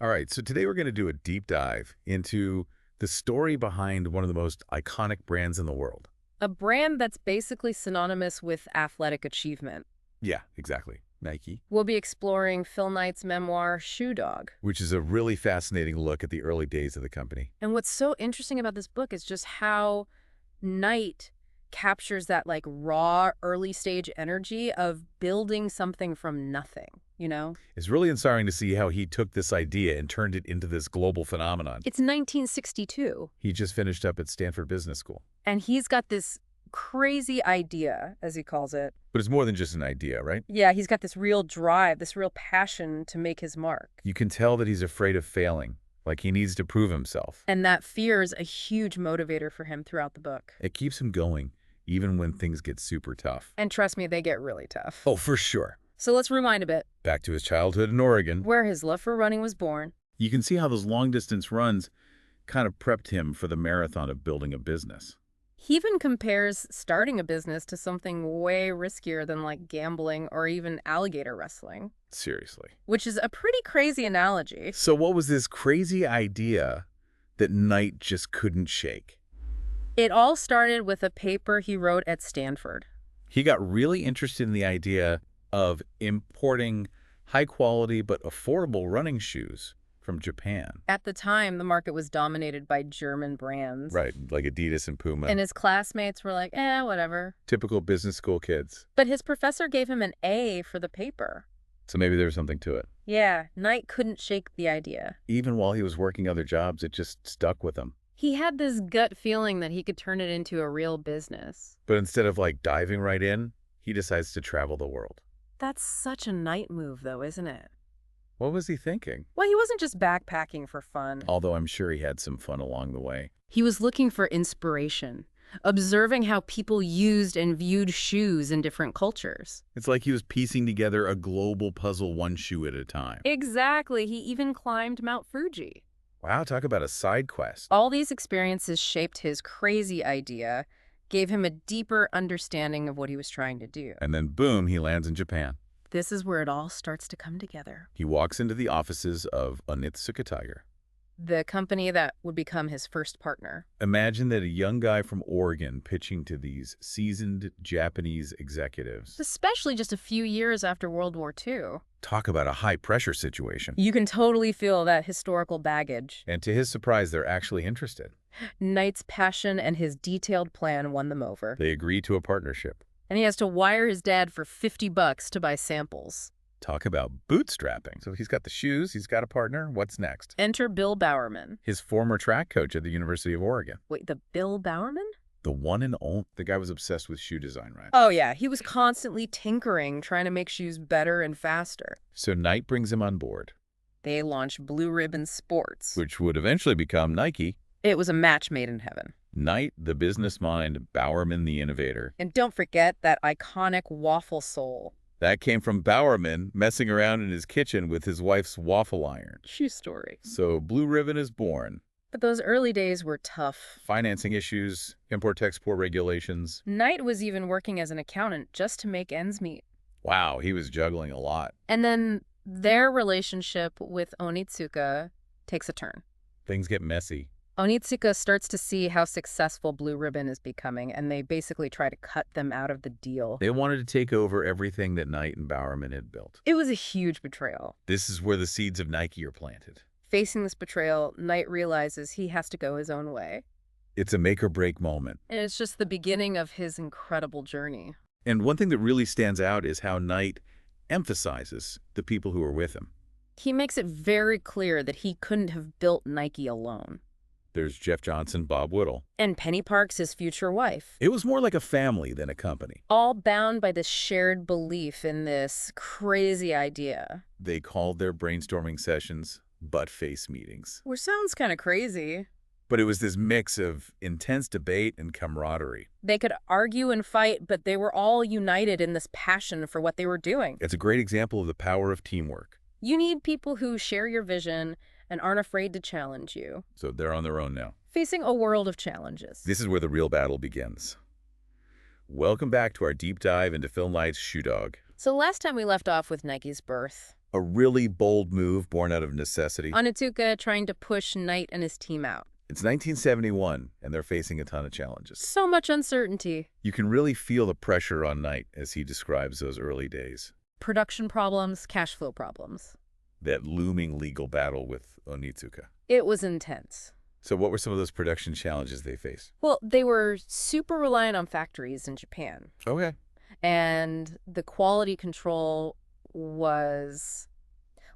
All right, so today we're going to do a deep dive into the story behind one of the most iconic brands in the world. A brand that's basically synonymous with athletic achievement. Yeah, exactly. Nike. We'll be exploring Phil Knight's memoir, Shoe Dog. Which is a really fascinating look at the early days of the company. And what's so interesting about this book is just how Knight captures that raw early stage energy of building something from nothing, you know? It's really inspiring to see how he took this idea and turned it into this global phenomenon. It's 1962. He just finished up at Stanford Business School. And he's got this crazy idea, as he calls it. But it's more than just an idea, right? Yeah, he's got this real drive, this real passion to make his mark. You can tell that he's afraid of failing, like he needs to prove himself. And that fear is a huge motivator for him throughout the book. It keeps him going, even when things get super tough. And trust me, they get really tough. Oh, for sure. So let's rewind a bit. Back to his childhood in Oregon. Where his love for running was born. You can see how those long-distance runs kind of prepped him for the marathon of building a business. He even compares starting a business to something way riskier than gambling or even alligator wrestling. Seriously. Which is a pretty crazy analogy. So what was this crazy idea that Knight just couldn't shake? It all started with a paper he wrote at Stanford. He got really interested in the idea of importing high-quality but affordable running shoes from Japan. At the time, the market was dominated by German brands. Right, like Adidas and Puma. And his classmates were like, whatever. Typical business school kids. But his professor gave him an A for the paper. So maybe there was something to it. Yeah, Knight couldn't shake the idea. Even while he was working other jobs, it just stuck with him. He had this gut feeling that he could turn it into a real business. But instead of diving right in, he decides to travel the world. That's such a Knight move, though, isn't it? What was he thinking? Well, he wasn't just backpacking for fun. Although I'm sure he had some fun along the way. He was looking for inspiration, observing how people used and viewed shoes in different cultures. It's like he was piecing together a global puzzle one shoe at a time. Exactly. He even climbed Mount Fuji. Wow, talk about a side quest. All these experiences shaped his crazy idea, gave him a deeper understanding of what he was trying to do. And then boom, he lands in Japan. This is where it all starts to come together. He walks into the offices of Onitsuka Tiger, the company that would become his first partner. Imagine that a young guy from Oregon pitching to these seasoned Japanese executives. Especially just a few years after World War II. Talk about a high-pressure situation. You can totally feel that historical baggage. And to his surprise, they're actually interested. Knight's passion and his detailed plan won them over. They agree to a partnership. And he has to wire his dad for $50 to buy samples. Talk about bootstrapping. So he's got the shoes, he's got a partner. What's next? Enter Bill Bowerman. His former track coach at the University of Oregon. Wait, the Bill Bowerman? The one and only. The guy was obsessed with shoe design, right? Oh, yeah. He was constantly tinkering, trying to make shoes better and faster. So Knight brings him on board. They launched Blue Ribbon Sports, which would eventually become Nike. It was a match made in heaven. Knight, the business mind, Bowerman, the innovator. And don't forget that iconic waffle sole. That came from Bowerman messing around in his kitchen with his wife's waffle iron. True story. So Blue Ribbon is born. But those early days were tough. Financing issues, import-export regulations. Knight was even working as an accountant just to make ends meet. Wow, he was juggling a lot. And then their relationship with Onitsuka takes a turn. Things get messy. Onitsuka starts to see how successful Blue Ribbon is becoming, and they basically try to cut them out of the deal. They wanted to take over everything that Knight and Bowerman had built. It was a huge betrayal. This is where the seeds of Nike are planted. Facing this betrayal, Knight realizes he has to go his own way. It's a make-or-break moment. And it's just the beginning of his incredible journey. And one thing that really stands out is how Knight emphasizes the people who are with him. He makes it very clear that he couldn't have built Nike alone. There's Jeff Johnson, Bob Whittle. And Penny Parks, his future wife. It was more like a family than a company. All bound by this shared belief in this crazy idea. They called their brainstorming sessions butt-face meetings. Which sounds kind of crazy. But it was this mix of intense debate and camaraderie. They could argue and fight, but they were all united in this passion for what they were doing. It's a great example of the power of teamwork. You need people who share your vision and aren't afraid to challenge you. So they're on their own now. Facing a world of challenges. This is where the real battle begins. Welcome back to our deep dive into Phil Knight's Shoe Dog. So last time we left off with Nike's birth. A really bold move born out of necessity. Onitsuka trying to push Knight and his team out. It's 1971, and they're facing a ton of challenges. So much uncertainty. You can really feel the pressure on Knight as he describes those early days. Production problems, cash flow problems. That looming legal battle with Onitsuka. It was intense. So what were some of those production challenges they faced? Well, they were super reliant on factories in Japan. Okay. And the quality control was,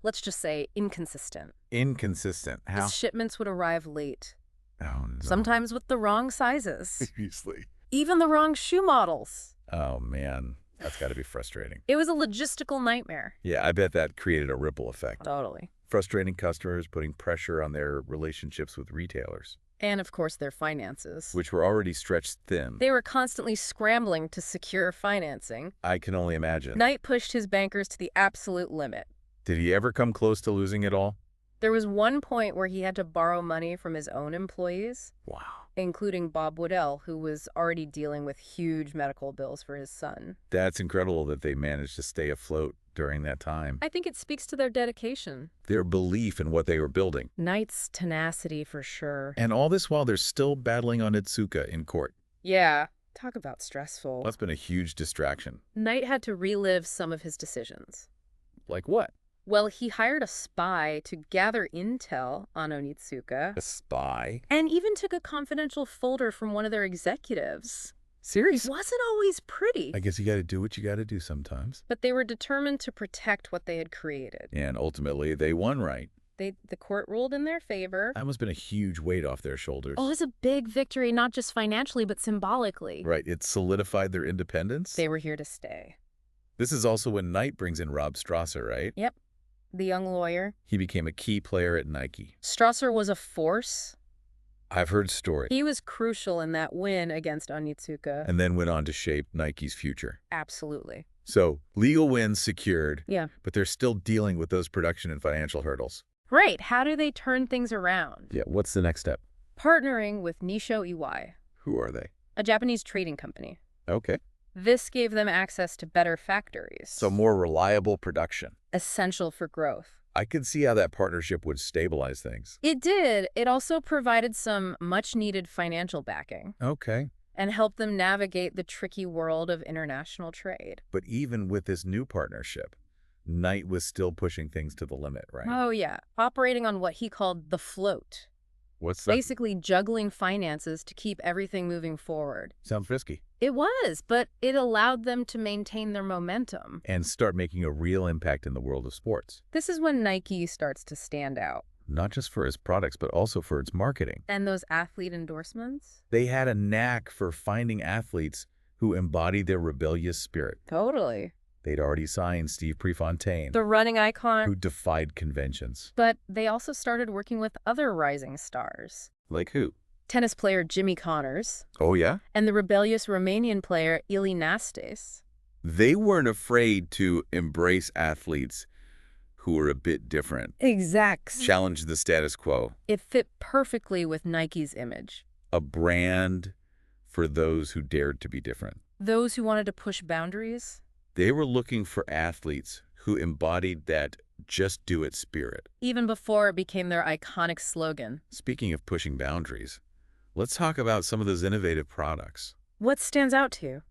let's just say, inconsistent. Inconsistent. How? The shipments would arrive late. Oh, no. Sometimes with the wrong sizes. Seriously. Even the wrong shoe models. Oh, man. That's got to be frustrating. It was a logistical nightmare. Yeah, I bet that created a ripple effect. Totally. Frustrating customers, putting pressure on their relationships with retailers, And, of course, their finances. which were already stretched thin. They were constantly scrambling to secure financing. I can only imagine. Knight pushed his bankers to the absolute limit. Did he ever come close to losing it all? There was one point where he had to borrow money from his own employees, Wow. including Bob Woodell, who was already dealing with huge medical bills for his son. That's incredible that they managed to stay afloat during that time. I think it speaks to their dedication. Their belief in what they were building. Knight's tenacity, for sure. And all this while they're still battling Onitsuka in court. Yeah, talk about stressful. Well, that's been a huge distraction. Knight had to relive some of his decisions. Like what? Well, he hired a spy to gather intel on Onitsuka, A spy? and even took a confidential folder from one of their executives. Serious? It wasn't always pretty, I guess you got to do what you got to do sometimes. but they were determined to protect what they had created. And ultimately, they won right. The court ruled in their favor. That must have been a huge weight off their shoulders. Oh, it was a big victory, not just financially, but symbolically. Right, it solidified their independence. They were here to stay. This is also when Knight brings in Rob Strasser, right? Yep. The young lawyer. He became a key player at Nike. Strasser was a force. I've heard stories. He was crucial in that win against Onitsuka. And then went on to shape Nike's future. Absolutely. So, legal wins secured, Yeah. but they're still dealing with those production and financial hurdles. Right. How do they turn things around? Yeah, what's the next step? Partnering with Nisho Iwai, Who are they? a Japanese trading company. Okay. This gave them access to better factories. So more reliable production. Essential for growth. I could see how that partnership would stabilize things. It did. It also provided some much-needed financial backing Okay. and helped them navigate the tricky world of international trade. But even with this new partnership, Knight was still pushing things to the limit, right? Oh, yeah. Operating on what he called the float. What's that? Basically juggling finances to keep everything moving forward. Sounds risky. It was, but it allowed them to maintain their momentum. And start making a real impact in the world of sports. This is when Nike starts to stand out. Not just for its products, but also for its marketing. And those athlete endorsements? They had a knack for finding athletes who embodied their rebellious spirit. Totally. They'd already signed Steve Prefontaine, The running icon. who defied conventions. But they also started working with other rising stars. Like who? Tennis player Jimmy Connors Oh, yeah? and the rebellious Romanian player Ili Nastis. They weren't afraid to embrace athletes who were a bit different, Exact. challenge the status quo. It fit perfectly with Nike's image. A brand for those who dared to be different. Those who wanted to push boundaries. They were looking for athletes who embodied that just do it spirit. Even before it became their iconic slogan. Speaking of pushing boundaries, let's talk about some of those innovative products. What stands out to you?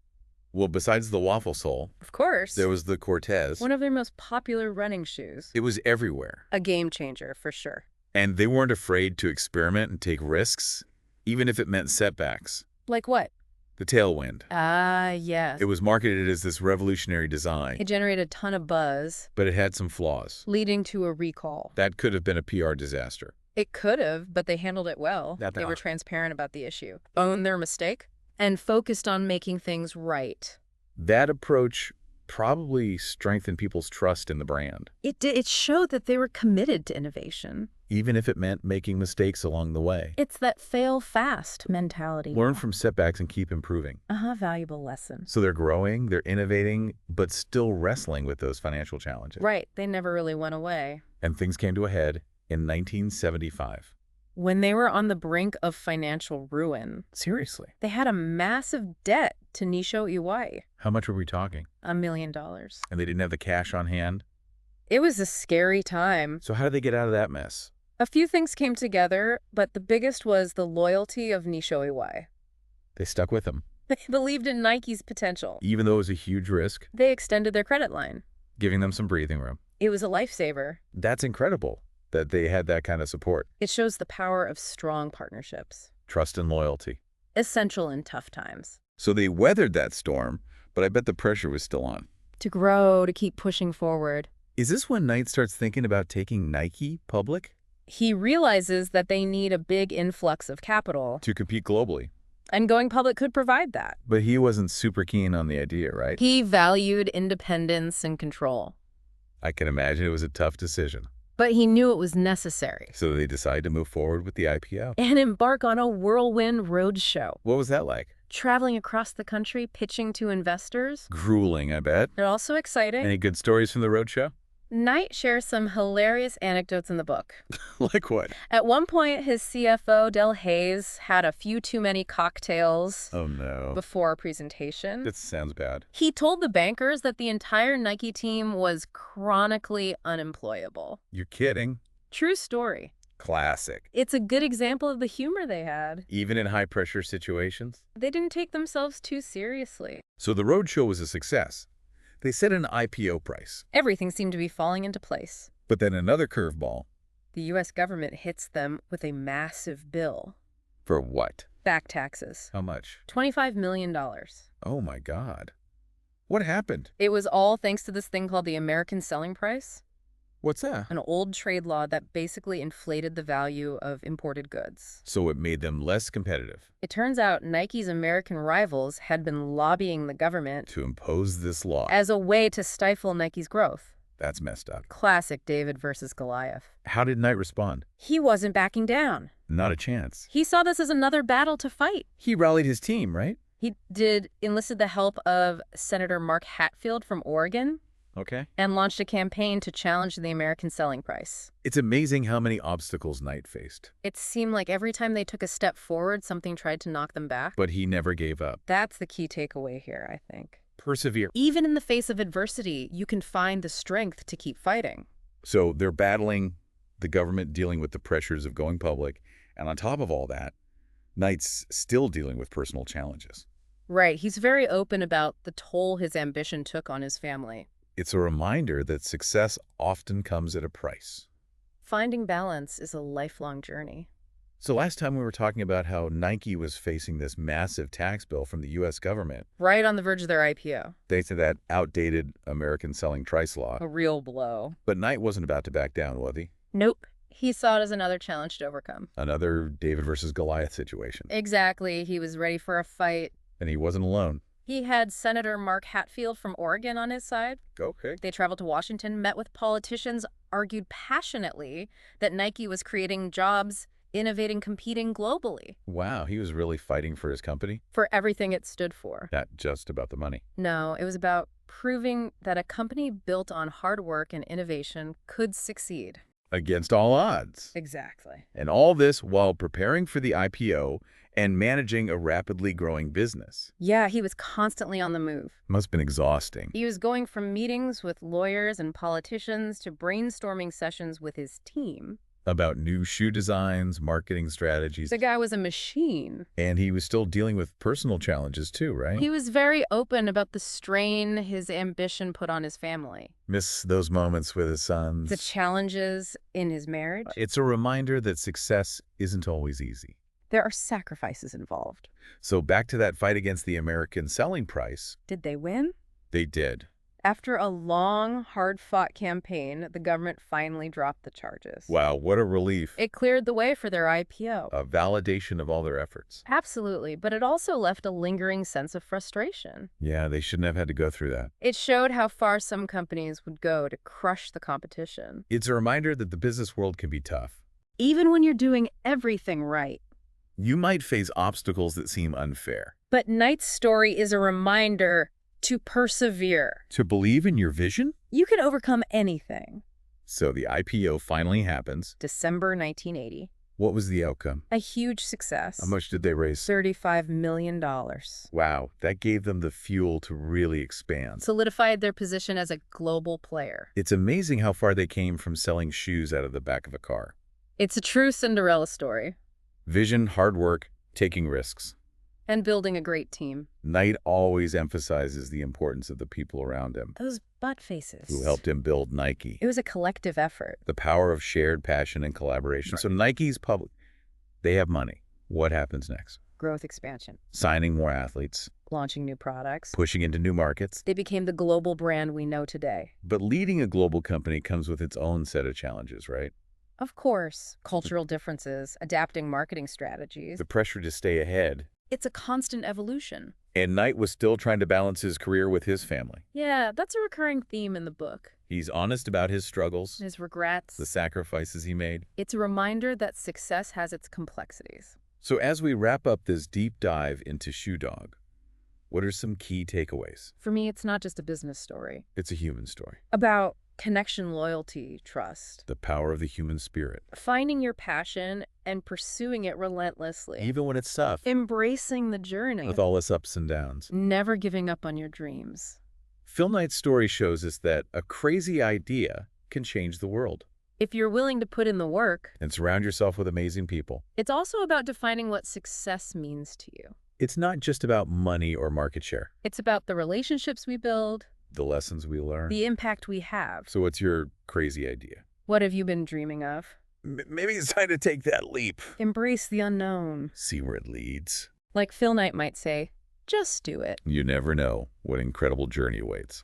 Well, besides the waffle sole, Of course. there was the Cortez. One of their most popular running shoes. It was everywhere. A game changer, for sure. And they weren't afraid to experiment and take risks, even if it meant setbacks. Like what? The Tailwind. Ah, yes. It was marketed as this revolutionary design, It generated a ton of buzz, but it had some flaws. leading to a recall. That could have been a PR disaster. It could have, but they handled it well. They were transparent about the issue, owned their mistake, and focused on making things right. That approach probably strengthened people's trust in the brand, It showed that they were committed to innovation. even if it meant making mistakes along the way. It's that fail fast mentality. Learn from setbacks and keep improving. Valuable lesson. So they're growing, they're innovating, but still wrestling with those financial challenges. Right. They never really went away. And things came to a head in 1975. When they were on the brink of financial ruin, Seriously. they had a massive debt to Nisho Iwai. How much were we talking? $1 million. And they didn't have the cash on hand? It was a scary time. So how did they get out of that mess? A few things came together, but the biggest was the loyalty of Nishoiwai. They stuck with him, They believed in Nike's potential. even though it was a huge risk, They extended their credit line. giving them some breathing room. It was a lifesaver. That's incredible that they had that kind of support, It shows the power of strong partnerships. trust and loyalty. Essential in tough times. So they weathered that storm, but I bet the pressure was still on. To grow, to keep pushing forward. Is this when Knight starts thinking about taking Nike public? He realizes that they need a big influx of capital, To compete globally. and going public could provide that. But he wasn't super keen on the idea, right? He valued independence and control, I can imagine it was a tough decision. but he knew it was necessary. So they decided to move forward with the IPO. And embark on a whirlwind roadshow, What was that like? traveling across the country, pitching to investors. Grueling, I bet. They're also exciting. Any good stories from the roadshow? Knight shares some hilarious anecdotes in the book. Like what? At one point, his CFO, Del Hayes, had a few too many cocktails Oh no. before a presentation. That sounds bad. He told the bankers that the entire Nike team was chronically unemployable. You're kidding. True story. Classic. It's a good example of the humor they had. Even in high-pressure situations? They didn't take themselves too seriously. So the roadshow was a success. They set an IPO price. Everything seemed to be falling into place. But then another curveball. The U.S. government hits them with a massive bill. For what? Back taxes. How much? $25 million. Oh my God. What happened? It was all thanks to this thing called the American selling price, What's that? an old trade law that basically inflated the value of imported goods. So it made them less competitive. It turns out Nike's American rivals had been lobbying the government To impose this law. as a way to stifle Nike's growth. That's messed up. Classic David versus Goliath. How did Knight respond? He wasn't backing down. Not a chance. He saw this as another battle to fight. He rallied his team, right? He enlisted the help of Senator Mark Hatfield from Oregon Okay. and launched a campaign to challenge the American selling price. It's amazing how many obstacles Knight faced. It seemed like every time they took a step forward, something tried to knock them back. But he never gave up. That's the key takeaway here, I think. Persevere. Even in the face of adversity, you can find the strength to keep fighting. So they're battling the government, dealing with the pressures of going public. And on top of all that, Knight's still dealing with personal challenges. Right. He's very open about the toll his ambition took on his family. It's a reminder that success often comes at a price. Finding balance is a lifelong journey. So last time we were talking about how Nike was facing this massive tax bill from the U.S. government, Right on the verge of their IPO. thanks to that outdated American selling price law. A real blow. But Knight wasn't about to back down, was he? Nope. He saw it as another challenge to overcome. Another David versus Goliath situation. Exactly. He was ready for a fight. And he wasn't alone. He had Senator Mark Hatfield from Oregon on his side. Okay. They traveled to Washington, met with politicians, argued passionately that Nike was creating jobs, innovating, competing globally Wow, he was really fighting for his company? for everything it stood for. Not just about the money. No, it was about proving that a company built on hard work and innovation could succeed. Against all odds. Exactly. And all this while preparing for the IPO and managing a rapidly growing business. Yeah, he was constantly on the move. Must have been exhausting. He was going from meetings with lawyers and politicians to brainstorming sessions with his team. About new shoe designs, marketing strategies. The guy was a machine. And he was still dealing with personal challenges too, right? He was very open about the strain his ambition put on his family, Miss those moments with his sons. the challenges in his marriage. It's a reminder that success isn't always easy. There are sacrifices involved. So back to that fight against the American selling price. Did they win? They did. After a long, hard-fought campaign, the government finally dropped the charges. Wow, what a relief. It cleared the way for their IPO. A validation of all their efforts. Absolutely, but it also left a lingering sense of frustration. Yeah, they shouldn't have had to go through that. It showed how far some companies would go to crush the competition. It's a reminder that the business world can be tough. Even when you're doing everything right. You might face obstacles that seem unfair. But Knight's story is a reminder to persevere. To believe in your vision? You can overcome anything. So the IPO finally happens. December 1980. What was the outcome? A huge success. How much did they raise? $35 million. Wow, that gave them the fuel to really expand. Solidified their position as a global player. It's amazing how far they came from selling shoes out of the back of a car. It's a true Cinderella story. Vision, hard work, taking risks. And building a great team. Knight always emphasizes the importance of the people around him Those butt faces. who helped him build Nike. It was a collective effort. The power of shared passion and collaboration. So Nike's public. They have money. What happens next? Growth expansion. Signing more athletes, Launching new products. pushing into new markets. They became the global brand we know today. But leading a global company comes with its own set of challenges, right? Of course, cultural differences, adapting marketing strategies. The pressure to stay ahead. It's a constant evolution. And Knight was still trying to balance his career with his family. Yeah, that's a recurring theme in the book. He's honest about his struggles, His regrets. the sacrifices he made. It's a reminder that success has its complexities. So as we wrap up this deep dive into Shoe Dog, what are some key takeaways? For me, it's not just a business story. It's a human story. About connection, loyalty, trust. The power of the human spirit. Finding your passion and pursuing it relentlessly. Even when it's tough, Embracing the journey. with all its ups and downs. Never giving up on your dreams. Phil Knight's story shows us that a crazy idea can change the world. If you're willing to put in the work. And surround yourself with amazing people. It's also about defining what success means to you. It's not just about money or market share. It's about the relationships we build, The lessons we learn. the impact we have. So what's your crazy idea? What have you been dreaming of? Maybe it's time to take that leap. Embrace the unknown. See where it leads. Like Phil Knight might say, just do it. You never know what incredible journey awaits.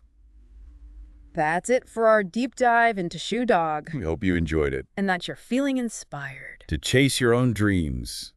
That's it for our deep dive into Shoe Dog. We hope you enjoyed it. And that you're feeling inspired. To chase your own dreams